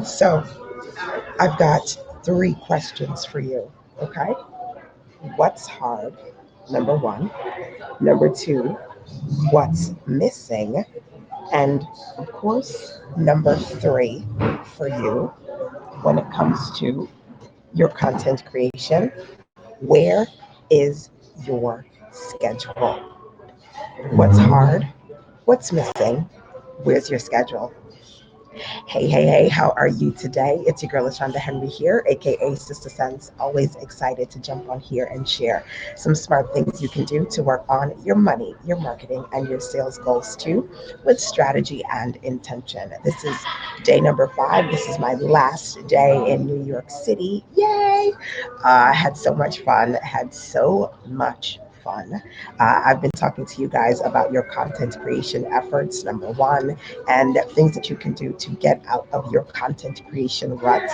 So I've got three questions for you. Okay. What's hard? Number one. Number two, what's missing? And of course, number three for you when it comes to your content creation, where is your schedule? What's hard? What's missing? Where's your schedule? Hey, how are you today? It's your girl, LaShonda Henry here, aka Sister Sense. Always excited to jump on here and share some smart things you can do to work on your money, your marketing, and your sales goals too, with strategy and intention. This is day number 5. This is my last day in New York City. Yay! I had so much fun, had so much fun. I've been talking to you guys about your content creation efforts, number one, and things that you can do to get out of your content creation ruts.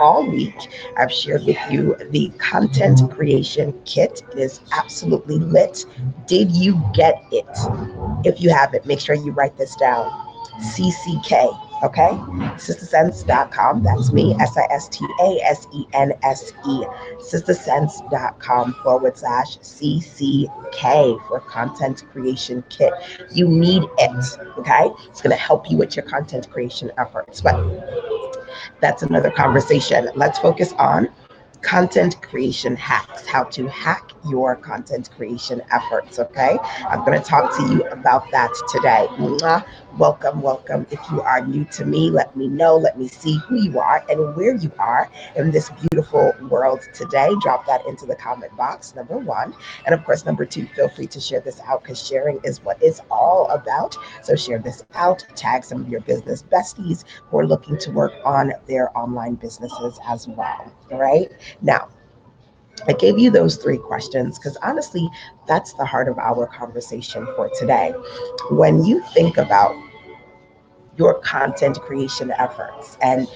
All week, I've shared with you the content creation kit. It is absolutely lit. Did you get it? If you haven't, make sure you write this down. CCK, okay? Sistersense.com. That's me, SISTASENSE. Sistersense.com / CCK for content creation kit. You need it, okay? It's going to help you with your content creation efforts. But that's another conversation. Let's focus on content creation hacks, how to hack your content creation efforts. Okay, I'm going to talk to you about that today. Mwah. Welcome, welcome. If you are new to me, let me know, let me see who you are and where you are in this beautiful world today. Drop that into the comment box, number one. And of course, number two, feel free to share this out because sharing is what it's all about. So share this out, tag some of your business besties who are looking to work on their online businesses as well. All right. Now, I gave you those three questions because honestly, that's the heart of our conversation for today. When you think about your content creation efforts and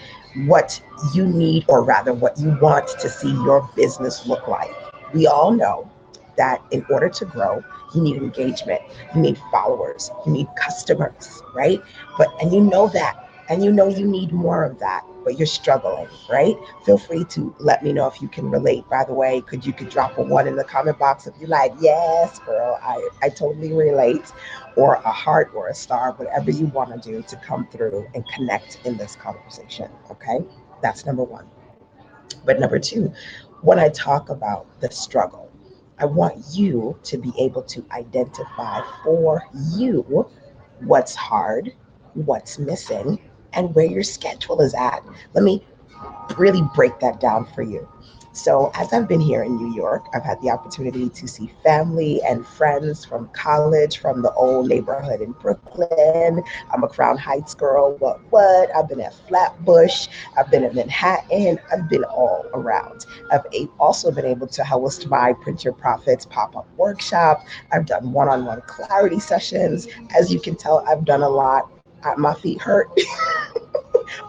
what you need, or rather, what you want to see your business look like, we all know that in order to grow, you need engagement, you need followers, you need customers, right? And you know that, and you know you need more of that, but you're struggling, right? Feel free to let me know if you can relate. By the way, could drop a one in the comment box if you like? Yes, girl, I totally relate, or a heart or a star, whatever you want to do to come through and connect in this conversation. Okay, that's number one. But number two, when I talk about the struggle, I want you to be able to identify for you what's hard, what's missing, and where your schedule is at. Let me really break that down for you. So, as I've been here in New York, I've had the opportunity to see family and friends from college, from the old neighborhood in Brooklyn. I'm a Crown Heights girl. What? I've been at Flatbush. I've been at Manhattan. I've been all around. Also been able to host my Print Your Profits pop up workshop. I've done one on one clarity sessions. As you can tell, I've done a lot. My feet hurt.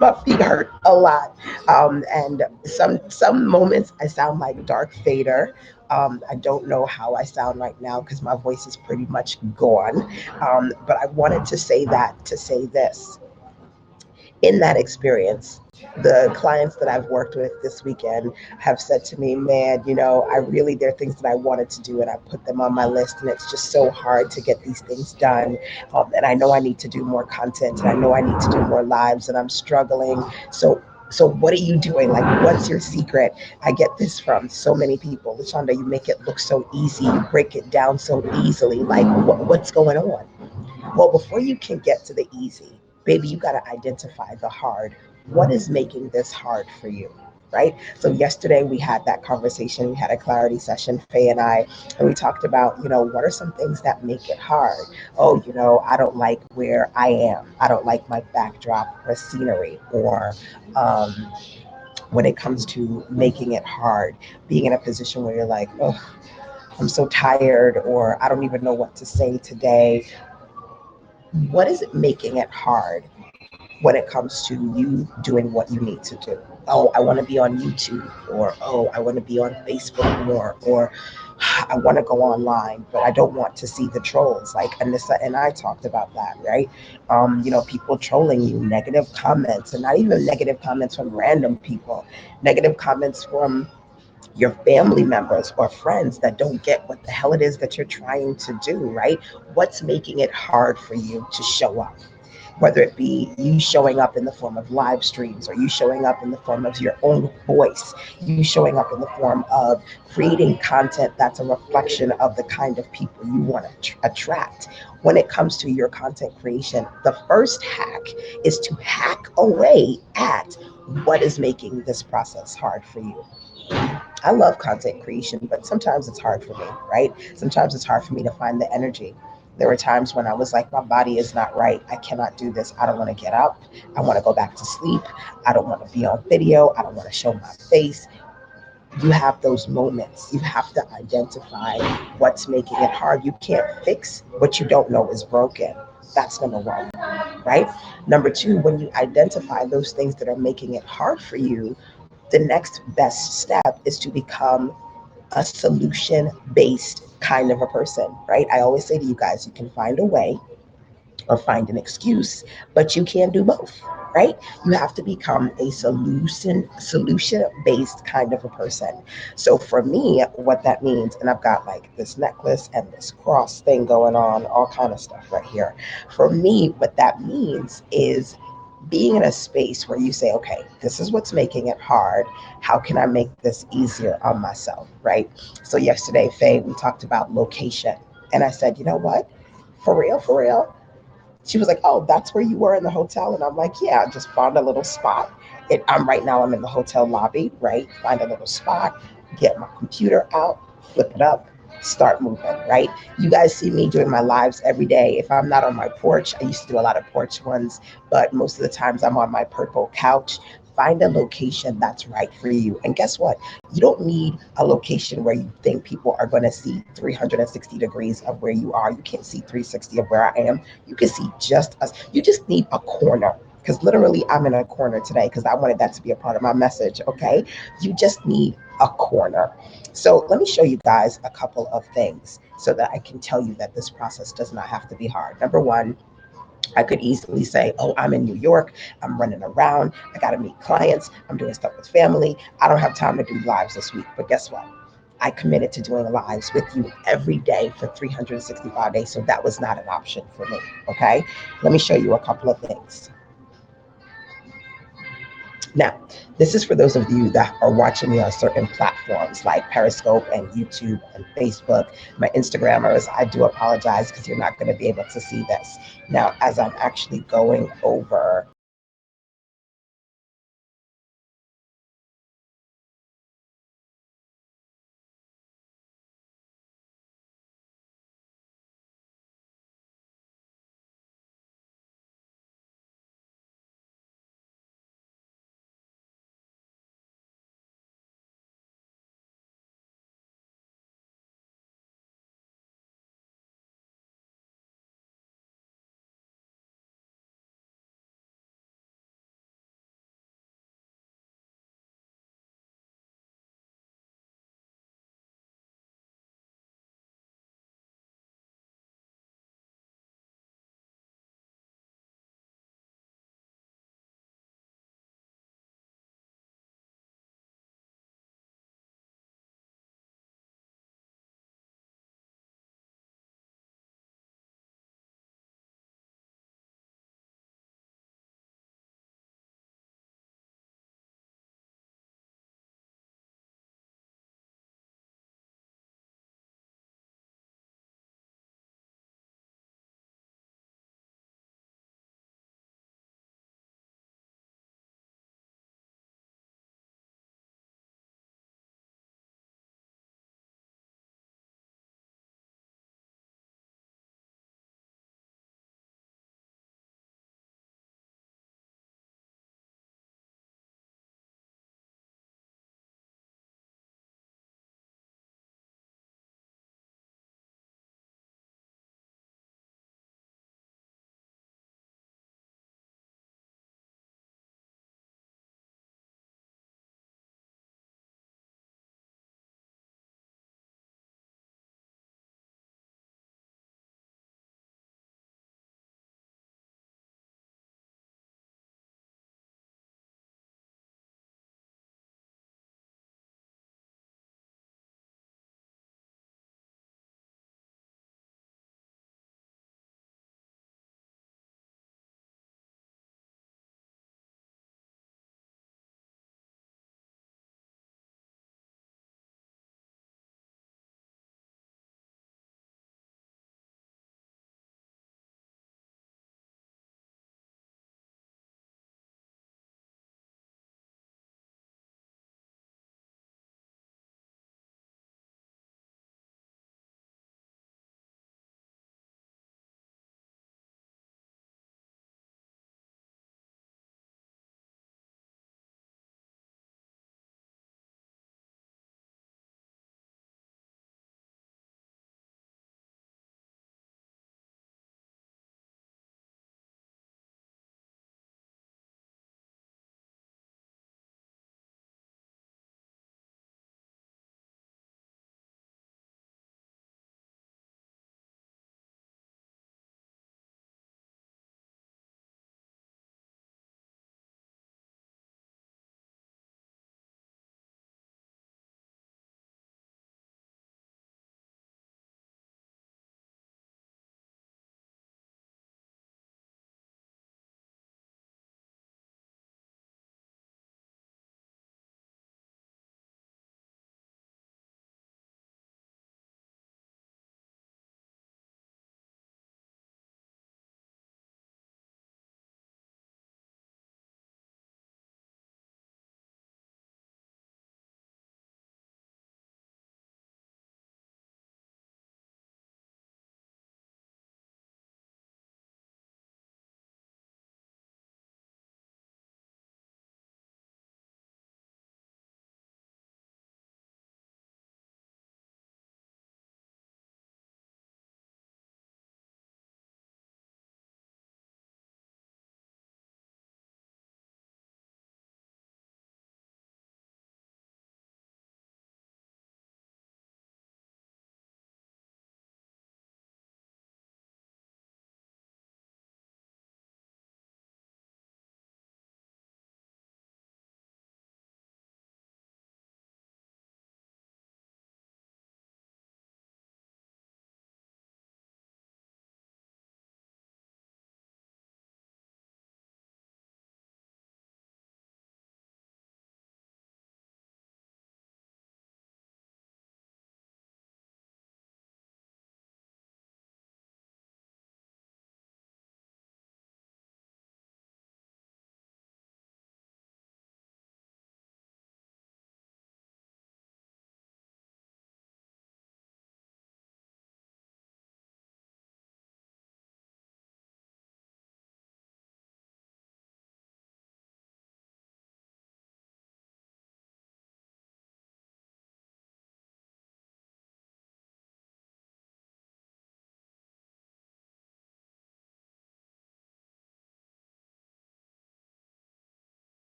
My feet hurt a lot. And some moments I sound like Darth Vader. I don't know how I sound right now because my voice is pretty much gone. But I wanted to say that to say this. In that experience, the clients that I've worked with this weekend have said to me, man, there are things that I wanted to do and I put them on my list, and it's just so hard to get these things done. And I know I need to do more content, and I know I need to do more lives, and I'm struggling. So what are you doing? Like, what's your secret? I get this from so many people. LaShonda, you make it look so easy. You break it down so easily. Like, what's going on? Well, before you can get to the easy, baby, you got to identify the hard. What is making this hard for you? Right? So yesterday we had that conversation. We had a clarity session, Faye and I, and we talked about, what are some things that make it hard? Oh, I don't like where I am. I don't like my backdrop or scenery, or um, when it comes to making it hard, being in a position where you're like, oh, I'm so tired, or I don't even know what to say today. What is it making it hard when it comes to you doing what you need to do? Oh, I want to be on YouTube, or oh, I want to be on Facebook more, or I want to go online, but I don't want to see the trolls. Like Anissa and I talked about that, right? People trolling you, negative comments, and not even negative comments from random people, negative comments from your family members or friends that don't get what the hell it is that you're trying to do, right? What's making it hard for you to show up? Whether it be you showing up in the form of live streams, or you showing up in the form of your own voice, you showing up in the form of creating content that's a reflection of the kind of people you want to attract. When it comes to your content creation, the first hack is to hack away at what is making this process hard for you. I love content creation, but sometimes it's hard for me, right? Sometimes it's hard for me to find the energy. There were times when I was like, my body is not right. I cannot do this. I don't want to get up. I want to go back to sleep. I don't want to be on video. I don't want to show my face. You have those moments. You have to identify what's making it hard. You can't fix what you don't know is broken. That's number one, right? Number two, when you identify those things that are making it hard for you, the next best step is to become a solution based kind of a person, right? I always say to you guys, you can find a way or find an excuse, but you can't do both, right? You have to become a solution based kind of a person. So for me, what that means, and I've got like this necklace and this cross thing going on, all kind of stuff right here. For me, what that means is being in a space where you say, okay, this is what's making it hard. How can I make this easier on myself, right? So yesterday, Faye, we talked about location. And I said, you know what? For real, she was like, "Oh, that's where you were in the hotel," and I'm like, "Yeah, I just found a little spot. I'm right now. I'm in the hotel lobby, right? Find a little spot, get my computer out, flip it up, start moving, right? You guys see me doing my lives every day. If I'm not on my porch, I used to do a lot of porch ones, but most of the times I'm on my purple couch. Find a location that's right for you. And guess what? You don't need a location where you think people are going to see 360 degrees of where you are. You can't see 360 of where I am. You can see just us. You just need a corner. Because literally, I'm in a corner today because I wanted that to be a part of my message. Okay. You just need a corner. So let me show you guys a couple of things so that I can tell you that this process does not have to be hard. Number one, I could easily say, oh, I'm in New York. I'm running around. I got to meet clients. I'm doing stuff with family. I don't have time to do lives this week. But guess what? I committed to doing lives with you every day for 365 days. So that was not an option for me. Okay. Let me show you a couple of things. Now, this is for those of you that are watching me on certain platforms like Periscope and YouTube and Facebook. My Instagrammers, I do apologize because you're not going to be able to see this. Now, as I'm actually going over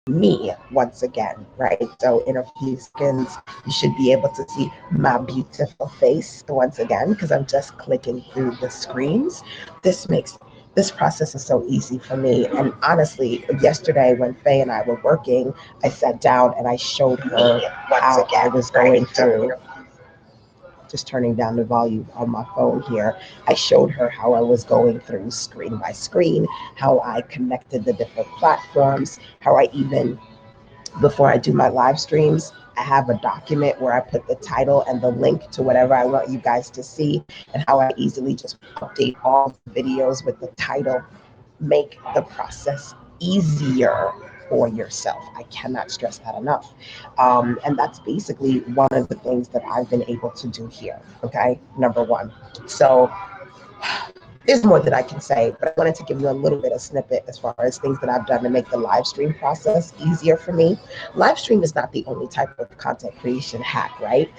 me once again, right? So in a few seconds, you should be able to see my beautiful face once again because I'm just clicking through the screens. This makes this process is so easy for me. And honestly, yesterday when Faye and I were working, I sat down and I showed her how I was going through, just turning down the volume on my phone here. I showed her how I was going through screen by screen, how I connected the different platforms, how I even, before I do my live streams, I have a document where I put the title and the link to whatever I want you guys to see, and how I easily just update all the videos with the title. Make the process easier for yourself. I cannot stress that enough. And that's basically one of the things that I've been able to do here. Okay, number one. So there's more that I can say, but I wanted to give you a little bit of snippet as far as things that I've done to make the live stream process easier for me. Live stream is not the only type of content creation hack, right?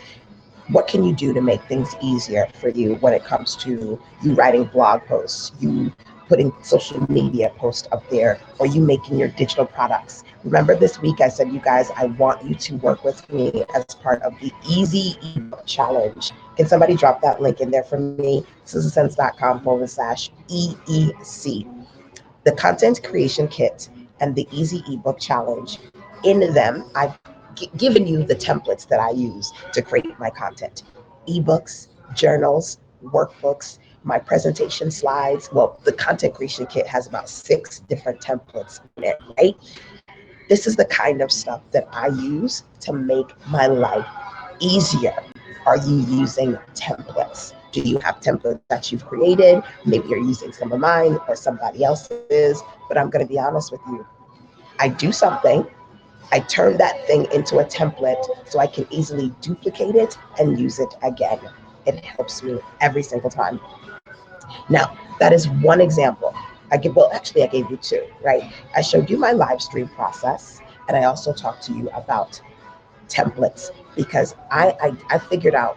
What can you do to make things easier for you when it comes to you writing blog posts, you putting social media posts up there, or you making your digital products? Remember this week I said, you guys, I want you to work with me as part of the Easy Ebook Challenge. Can somebody drop that link in there for me? SizzleSense.com/EEC. The Content Creation Kit and the Easy Ebook Challenge. In them, I've given you the templates that I use to create my content: ebooks, journals, workbooks, my presentation slides. Well, the Content Creation Kit has about 6 different templates in it, right? This is the kind of stuff that I use to make my life easier. Are you using templates? Do you have templates that you've created? Maybe you're using some of mine or somebody else's, but I'm going to be honest with you. I do something, I turn that thing into a template so I can easily duplicate it and use it again. It helps me every single time. Now, that is one example. I gave you 2, right? I showed you my live stream process, and I also talked to you about templates because I figured out,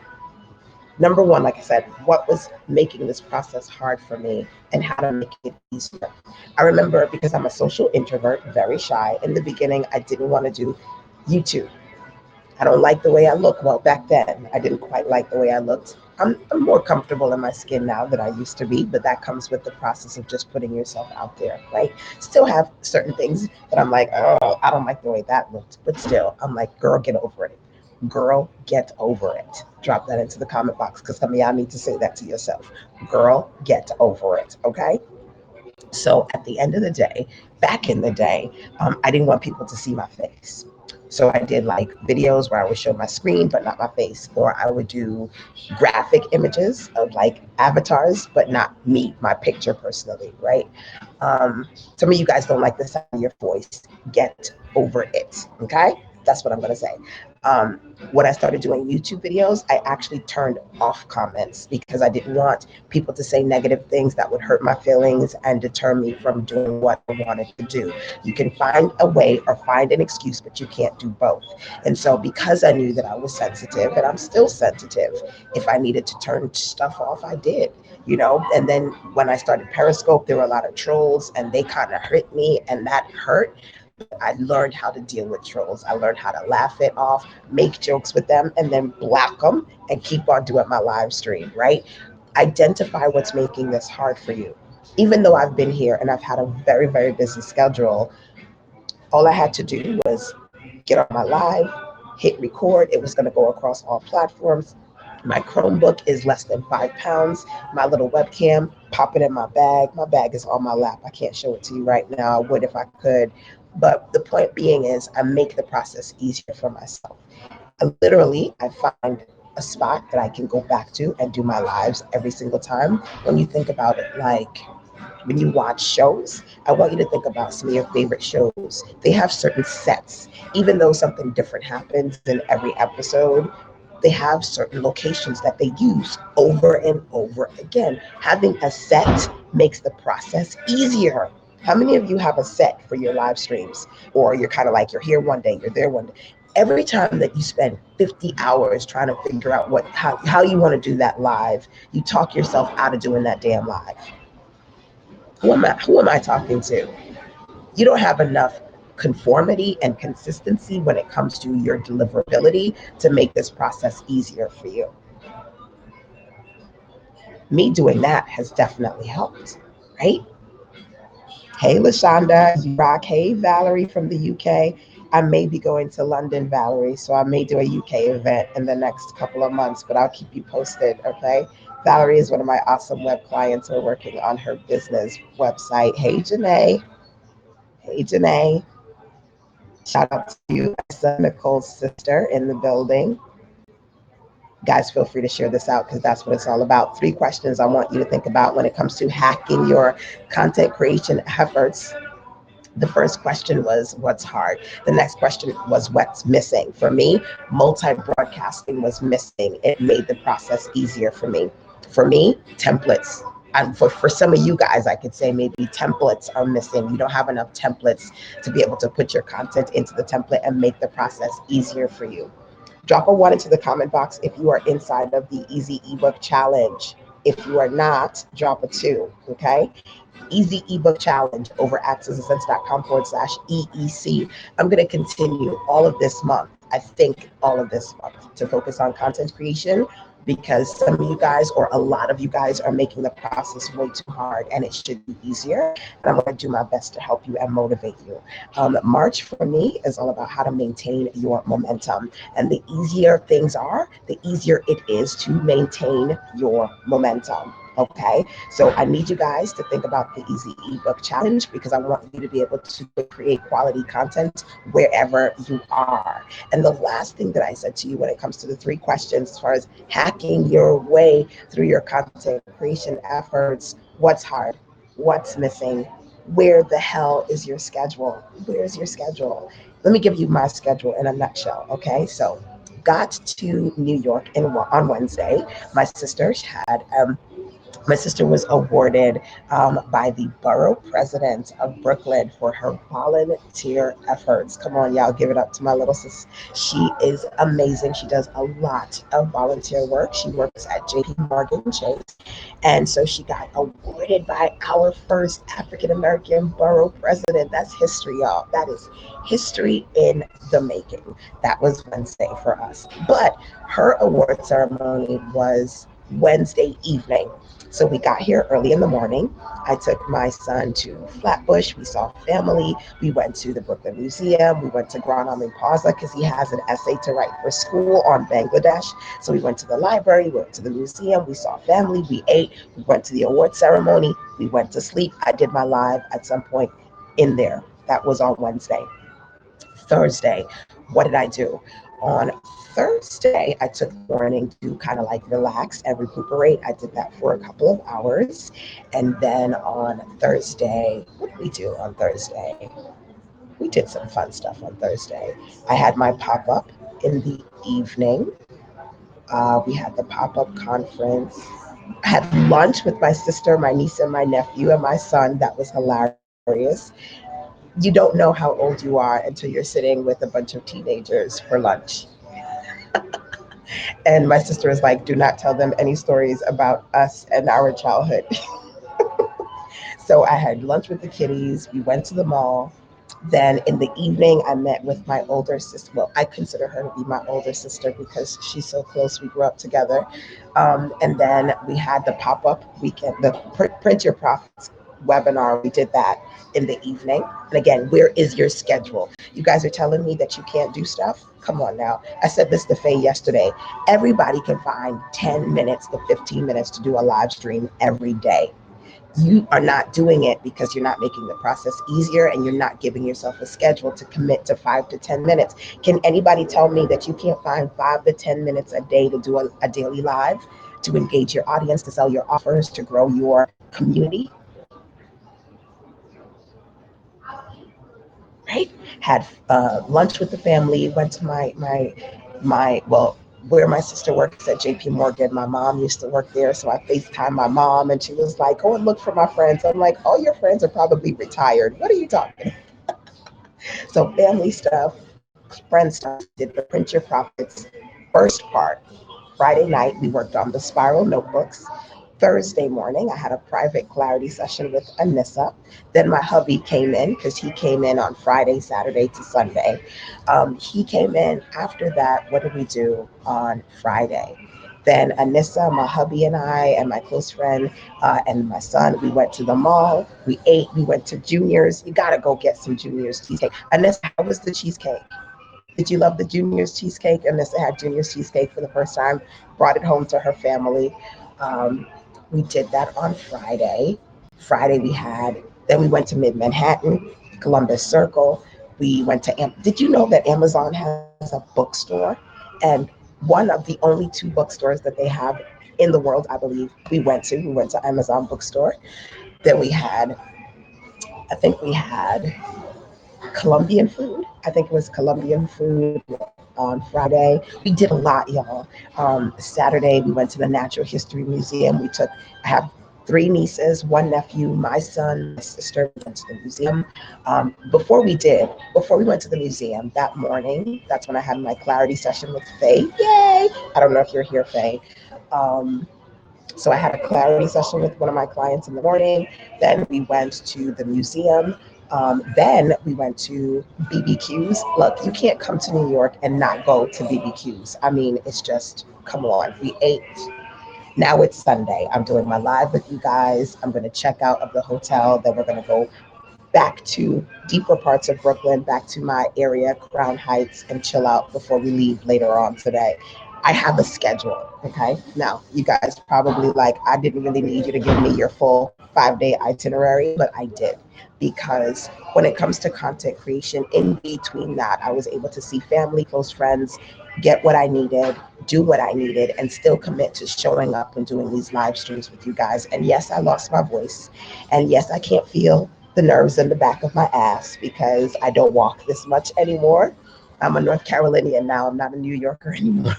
number one, like I said, what was making this process hard for me and how to make it easier. I remember, because I'm a social introvert, very shy. In the beginning, I didn't want to do YouTube. I don't like the way I look. Well, back then, I didn't quite like the way I looked. I'm more comfortable in my skin now than I used to be, but that comes with the process of just putting yourself out there, right? Still have certain things that I'm like, oh, I don't like the way that looked, but still, I'm like, girl, get over it. Girl, get over it. Drop that into the comment box because some of y'all need to say that to yourself. Girl, get over it, okay? So at the end of the day, back in the day, I didn't want people to see my face. So I did like videos where I would show my screen, but not my face. Or I would do graphic images of like avatars, but not me, my picture personally, right? Some of you guys don't like the sound of your voice. Get over it, okay? That's what I'm going to say. Um, when I started doing YouTube videos, I actually turned off comments because I didn't want people to say negative things that would hurt my feelings and deter me from doing what I wanted to do. You can find a way or find an excuse, but you can't do both. And so because I knew that I was sensitive, and I'm still sensitive, if I needed to turn stuff off, I did, you know. And then when I started Periscope, there were a lot of trolls and they kind of hurt me, and that hurt. I learned how to deal with trolls. I learned how to laugh it off, make jokes with them, and then block them and keep on doing my live stream, right? Identify what's making this hard for you. Even though I've been here and I've had a very, very busy schedule, all I had to do was get on my live, hit record. It was going to go across all platforms. My Chromebook is less than 5 pounds. My little webcam, pop it in my bag. My bag is on my lap. I can't show it to you right now. I would if I could. But the point being is I make the process easier for myself. I find a spot that I can go back to and do my lives every single time. When you think about it, like when you watch shows, I want you to think about some of your favorite shows. They have certain sets. Even though something different happens in every episode, they have certain locations that they use over and over again. Having a set makes the process easier. How many of you have a set for your live streams? Or you're kind of like, you're here one day, you're there one day. Every time that you spend 50 hours trying to figure out how you want to do that live, you talk yourself out of doing that damn live. Who am I talking to? You don't have enough conformity and consistency when it comes to your deliverability to make this process easier for you. Me doing that has definitely helped, right? Hey, Lashonda, you rock. Hey, Valerie from the UK. I may be going to London, Valerie, so I may do a UK event in the next couple of months, but I'll keep you posted, okay? Valerie is one of my awesome web clients. We're working on her business website. Hey, Janae. Hey, Janae. Shout out to you. I saw Nicole's sister in the building. Guys, feel free to share this out because that's what it's all about. 3 questions I want you to think about when it comes to hacking your content creation efforts. The first question was, what's hard? The next question was, what's missing? For me, multi-broadcasting was missing. It made the process easier for me. For me, templates. And for some of you guys, I could say maybe templates are missing. You don't have enough templates to be able to put your content into the template and make the process easier for you. Drop a 1 into the comment box if you are inside of the Easy Ebook Challenge. If you are not, drop a 2, okay? Easy Ebook Challenge over accessessense.com/EEC. I'm going to continue all of this month, I think all of this month, to focus on content creation because some of you guys or a lot of you guys are making the process way too hard and it should be easier. And I'm going to do my best to help you and motivate you. March for me is all about how to maintain your momentum. And the easier things are, the easier it is to maintain your momentum. Okay, so I need you guys to think about the Easy Ebook Challenge because I want you to be able to create quality content wherever you are. And the last thing that I said to you when it comes to the 3 questions as far as hacking your way through your content creation efforts, what's hard? What's missing? Where the hell is your schedule? Where's your schedule? Let me give you my schedule in a nutshell, okay? So got to New York on Wednesday. My sister had my sister was awarded by the borough president of Brooklyn for her volunteer efforts. Come on, y'all, give it up to my little sis. She is amazing. She does a lot of volunteer work. She works at JP Morgan Chase. And so she got awarded by our first African American borough president. That's history, y'all. That is history in the making. That was Wednesday for us. But her award ceremony was Wednesday evening. So we got here early in the morning. I took my son to Flatbush. We saw family. We went to the Brooklyn Museum. We went to Grand Amin Plaza because he has an essay to write for school on Bangladesh. So we went to the library, we went to the museum. We saw family. We ate. We went to the award ceremony. We went to sleep. I did my live at some point in there. That was on Wednesday. Thursday, what did I do? On Thursday, I took the morning to kind of like relax and recuperate. I did that for a couple of hours. And then on Thursday, what did we do on Thursday? We did some fun stuff on Thursday. I had my pop up in the evening. We had the pop up conference. I had lunch with my sister, my niece, and my nephew, and my son. That was hilarious. You don't know how old you are until you're sitting with a bunch of teenagers for lunch. And my sister is like, do not tell them any stories about us and our childhood. So I had lunch with the kiddies. We went to the mall. Then in the evening, I met with my older sister. Well, I consider her to be my older sister because she's so close. We grew up together. And then we had the pop up weekend, the Print Your Profits webinar. We did that in the evening. And again, where is your schedule? You guys are telling me that you can't do stuff? Come on now. I said this to Faye yesterday. Everybody can find 10 minutes to 15 minutes to do a live stream every day. You are not doing it because you're not making the process easier and you're not giving yourself a schedule to commit to 5 to 10 minutes. Can anybody tell me that you can't find 5 to 10 minutes a day to do a daily live, to engage your audience, to sell your offers, to grow your community? Right? Had lunch with the family, went to well, where my sister works at JP Morgan. My mom used to work there, so I FaceTime my mom and she was like, go and look for my friends. I'm like, all your friends are probably retired. What are you talking about? So family stuff, friend stuff, did the Print Your Profits first part. Friday night, we worked on the spiral notebooks. Thursday morning, I had a private clarity session with Anissa. Then my hubby came in because he came in on Friday, Saturday to Sunday. He came in after that. What did we do on Friday? Then Anissa, my hubby, and I, and my close friend, and my son, we went to the mall. We ate. We went to Junior's. You gotta go get some Junior's cheesecake. Anissa, how was the cheesecake? Did you love the Junior's cheesecake? Anissa had Junior's cheesecake for the first time. Brought it home to her family. Um, we did that on Friday. Friday we had. Then we went to Mid Manhattan, Columbus Circle. We went to. Did you know that Amazon has a bookstore? And one of the only two bookstores that they have in the world, I believe, we went to. We went to Amazon bookstore. Then we had. I think we had Colombian food. I think it was Colombian food on Friday. We did a lot, y'all. Saturday, we went to the Natural History Museum. I have three nieces, one nephew, my son, my sister. We went to the museum. Before we went to the museum that morning, that's when I had my clarity session with Faye. Yay! I don't know if you're here, Faye. Um, so I had a clarity session with one of my clients in the morning. Then we went to the museum. Then we went to BBQs. Look, you can't come to New York and not go to BBQs. I mean, it's just, come on. We ate. Now it's Sunday. I'm doing my live with you guys. I'm going to check out of the hotel. Then we're going to go back to deeper parts of Brooklyn, back to my area, Crown Heights, and chill out before we leave later on today. I have a schedule, okay? Now, you guys probably like, I didn't really need you to give me your full 5-day itinerary, but I did because when it comes to content creation, in between that, I was able to see family, close friends, get what I needed, do what I needed, and still commit to showing up and doing these live streams with you guys. And yes, I lost my voice. And yes, I can't feel the nerves in the back of my ass because I don't walk this much anymore. I'm a North Carolinian now. I'm not a New Yorker anymore.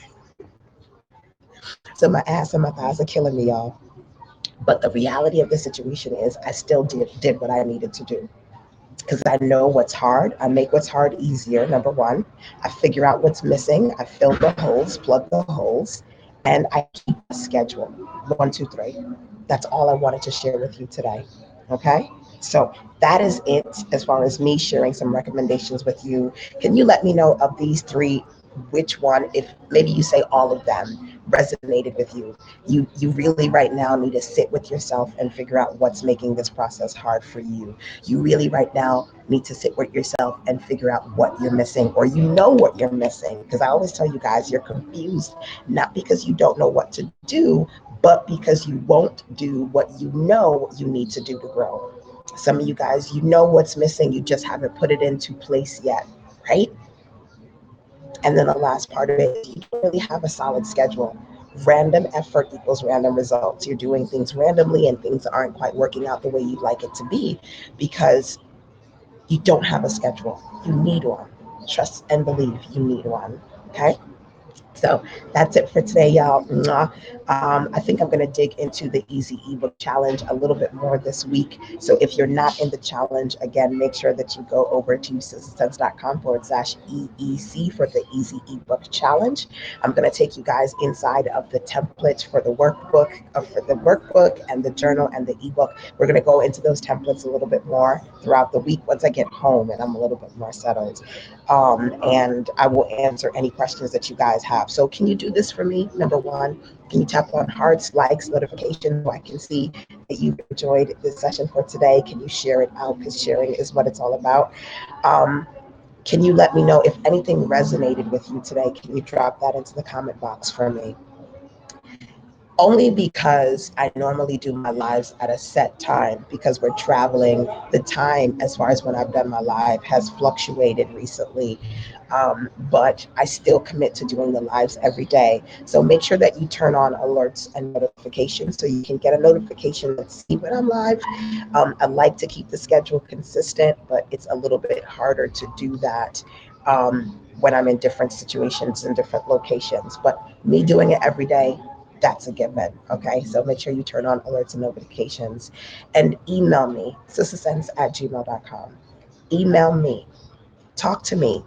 So my ass and my thighs are killing me, y'all. But the reality of the situation is I still did what I needed to do because I know what's hard. I make what's hard easier, number one. I figure out what's missing. I fill the holes, plug the holes, and I keep a schedule. 1, 2, 3. That's all I wanted to share with you today. Okay? So that is it as far as me sharing some recommendations with you. Can you let me know of these three, which one, if maybe you say all of them, resonated with you? You really right now need to sit with yourself and figure out what's making this process hard for you. You really right now need to sit with yourself and figure out what you're missing, or you know what you're missing. Because I always tell you guys, you're confused, not because you don't know what to do, but because you won't do what you know you need to do to grow. Some of you guys, you know what's missing, you just haven't put it into place yet, right? And then the last part of it is you don't really have a solid schedule. Random effort equals random results. You're doing things randomly and things aren't quite working out the way you'd like it to be because you don't have a schedule. You need one. Trust and believe you need one. Okay? So that's it for today, y'all. I think I'm going to dig into the Easy Ebook Challenge a little bit more this week. So if you're not in the challenge, again, make sure that you go over to sissysense.com/EEC for the Easy Ebook Challenge. I'm going to take you guys inside of the template for the workbook and the journal and the ebook. We're going to go into those templates a little bit more throughout the week once I get home and I'm a little bit more settled. And I will answer any questions that you guys have. So can you do this for me? Number one, can you tap on hearts, likes, notifications so I can see that you've enjoyed this session for today? Can you share it out? Because sharing is what it's all about. Can you let me know if anything resonated with you today? Can you drop that into the comment box for me? Only because I normally do my lives at a set time because we're traveling. The time, as far as when I've done my live, has fluctuated recently. But I still commit to doing the lives every day. So make sure that you turn on alerts and notifications so you can get a notification and see when I'm live. I like to keep the schedule consistent, but it's a little bit harder to do that when I'm in different situations and different locations. But me doing it every day, that's a given. Okay, so make sure you turn on alerts and notifications and email me, sissysense@gmail.com. Email me, talk to me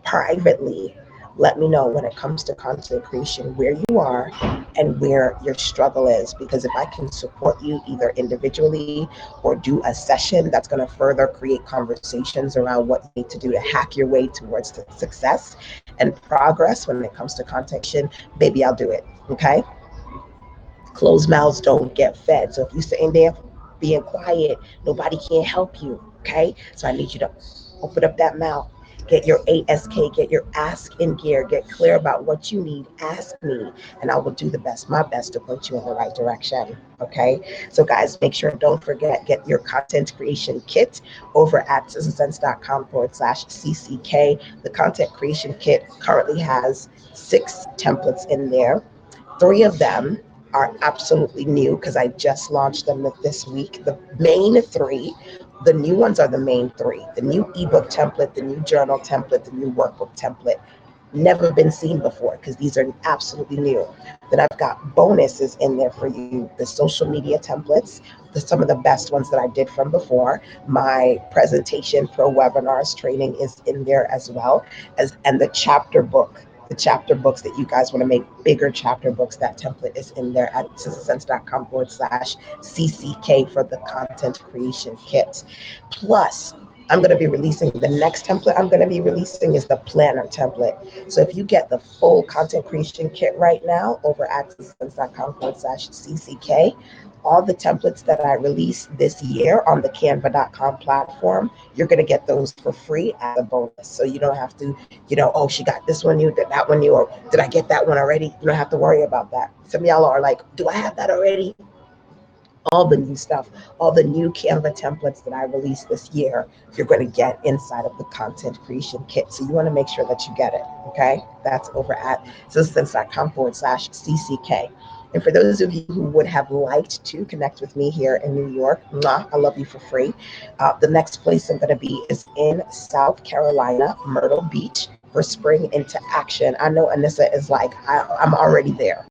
privately. let me know when it comes to content creation where you are and where your struggle is. Because if I can support you either individually or do a session that's going to further create conversations around what you need to do to hack your way towards the success and progress when it comes to content creation, baby, I'll do it. Okay? Closed mouths don't get fed. So if you're sitting there being quiet, nobody can help you. Okay? So I need you to open up that mouth. Get your ASK, get your ask in gear, get clear about what you need. Ask me, and I will do my best to point you in the right direction. Okay. So, guys, make sure, don't forget, get your content creation kit over at sizzlesense.com/CCK. The content creation kit currently has 6 templates in there. 3 of them are absolutely new because I just launched them this week. The main 3, the new ones are the main 3. The new ebook template, the new journal template, the new workbook template. Never been seen before because these are absolutely new. Then I've got bonuses in there for you. The social media templates, some of the best ones that I did from before. My presentation pro webinars training is in there as well, and the chapter book. The chapter books that you guys want to make bigger chapter books, that template is in there at sizzlesense.com/CCK for the content creation kit. Plus, I'm going to be releasing the next template I'm going to be releasing is the planner template. So if you get the full content creation kit right now over at sizzlesense.com/CCK, all the templates that I release this year on the canva.com platform, you're going to get those for free as a bonus. So you don't have to, oh, she got this one new, that one new, or did I get that one already? You don't have to worry about that. Some of y'all are like, do I have that already? All the new stuff, all the new Canva templates that I released this year, you're going to get inside of the content creation kit. So you want to make sure that you get it. Okay. That's over at sizzlesense.com/CCK. And for those of you who would have liked to connect with me here in New York, I love you for free. The next place I'm going to be is in South Carolina, Myrtle Beach, for Spring into Action. I know Anissa is like, I'm already there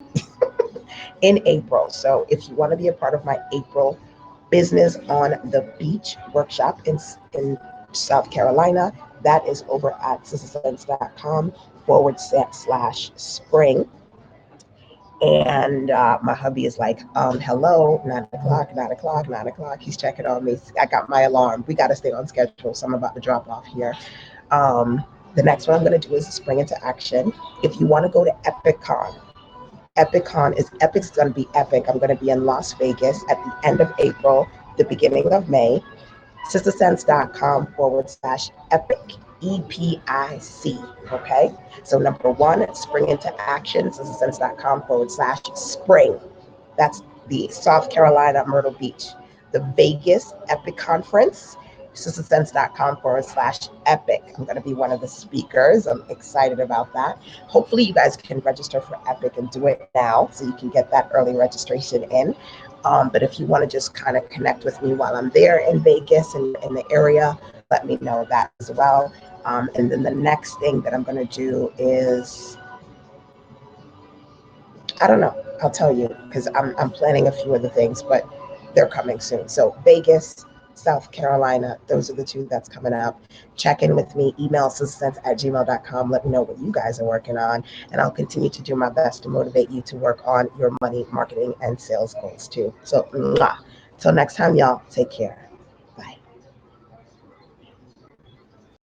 in April. So if you want to be a part of my April Business on the Beach workshop in South Carolina, that is over at sizzlesense.com/spring. And my hubby is like, hello, 9 o'clock, 9 o'clock, 9 o'clock. He's checking on me. I got my alarm. We got to stay on schedule. So I'm about to drop off here. The next one I'm going to do is Spring into Action. If you want to go to EpicCon, Epic's going to be epic. I'm going to be in Las Vegas at the end of April, the beginning of May. sizzlesense.com/epic, EPIC. Okay. So number 1, Spring into Action, sizzlesense.com/spring. That's the South Carolina, Myrtle Beach. The Vegas Epic Conference, sizzlesense.com/epic. I'm going to be one of the speakers. I'm excited about that. Hopefully you guys can register for Epic and do it now so you can get that early registration in. But if you want to just kind of connect with me while I'm there in Vegas and in the area, let me know that as well. And then the next thing that I'm going to do is, I don't know. I'll tell you because I'm planning a few other things, but they're coming soon. So Vegas, South Carolina, those are the 2 that's coming up. Check in with me. Email sizzlesense@gmail.com. Let me know what you guys are working on, and I'll continue to do my best to motivate you to work on your money, marketing, and sales goals too. So, till next time, y'all, take care.